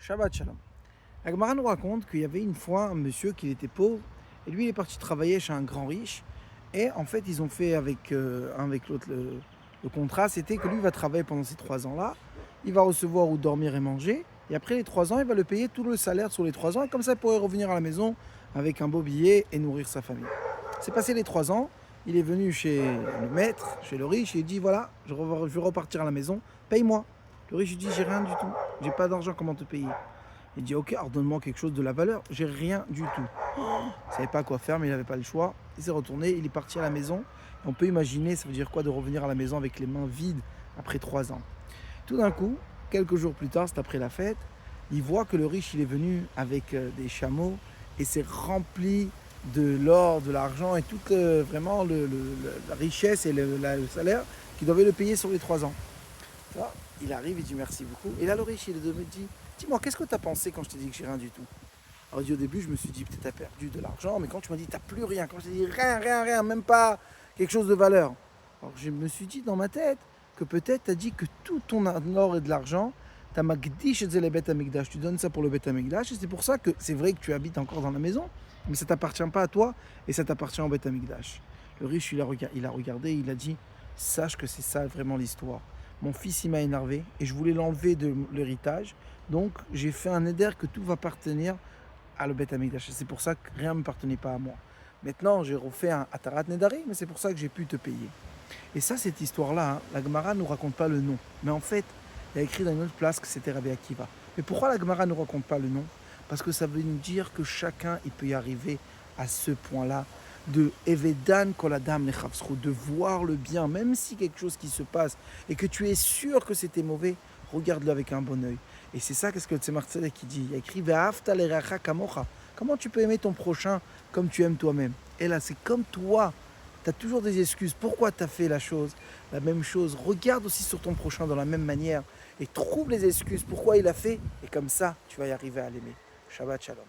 Shabbat Shalom. La Gemara nous raconte qu'il y avait une fois un monsieur qui était pauvre et lui il est parti travailler chez un grand riche et en fait ils ont fait avec l'autre le contrat, c'était que lui va travailler pendant ces 3 ans-là, il va recevoir ou dormir et manger et après les 3 ans il va le payer tout le salaire sur les 3 ans et comme ça il pourrait revenir à la maison avec un beau billet et nourrir sa famille. C'est passé les 3 ans, il est venu chez le maître, chez le riche et il dit voilà je veux repartir à la maison, paye-moi. Le riche il dit j'ai rien du tout, j'ai pas d'argent, comment te payer? Il dit ok, alors donne-moi quelque chose de la valeur, j'ai rien du tout. Il savait pas quoi faire, mais il n'avait pas le choix. Il s'est retourné, il est parti à la maison. Et on peut imaginer, ça veut dire quoi de revenir à la maison avec les mains vides après 3 ans. Tout d'un coup, quelques jours plus tard, c'est après la fête, il voit que le riche il est venu avec des chameaux et c'est rempli de l'or, de l'argent et toute vraiment la richesse et le salaire qu'il devait le payer sur les 3 ans. Ça, il arrive, il dit merci beaucoup. Et là, le riche, il me dit, dis-moi, qu'est-ce que tu as pensé quand je t'ai dit que j'ai rien du tout? Alors, il dit, au début, je me suis dit, peut-être tu as perdu de l'argent, mais quand tu m'as dit, tu n'as plus rien, quand je t'ai dit rien, rien, rien, même pas quelque chose de valeur. Alors, je me suis dit dans ma tête que peut-être tu as dit que tout ton or et de l'argent, tu as magdish et le Bet Amikdash, tu donnes ça pour le Bet Amikdash, et c'est pour ça que c'est vrai que tu habites encore dans la maison, mais ça ne t'appartient pas à toi, et ça t'appartient au Bet Amikdash. Le riche, il a regardé, il a dit, sache que c'est ça vraiment l'histoire. Mon fils il m'a énervé et je voulais l'enlever de l'héritage. Donc j'ai fait un éder que tout va appartenir à le Beth Amikdash. C'est pour ça que rien ne m'appartenait pas à moi. Maintenant j'ai refait un Atarat Nedari, mais c'est pour ça que j'ai pu te payer. Et ça, cette histoire-là, la Gemara ne nous raconte pas le nom. Mais en fait, il y a écrit dans une autre place que c'était Rabbi Akiva. Mais pourquoi la Gemara ne nous raconte pas le nom? Parce que ça veut nous dire que chacun il peut y arriver à ce point-là de Evedan Koladam Nechavsru, de voir le bien, même si quelque chose qui se passe et que tu es sûr que c'était mauvais, regarde-le avec un bon oeil. Et c'est ça qu'est-ce que Tzemar Tzedek qui dit. Il y a écrit Ve'afta l'erecha kamocha. Comment tu peux aimer ton prochain comme tu aimes toi-même? Et là, c'est comme toi. Tu as toujours des excuses. Pourquoi tu as fait la même chose? Regarde aussi sur ton prochain de la même manière et trouve les excuses. Pourquoi il a fait? Et comme ça, tu vas y arriver à l'aimer. Shabbat Shalom.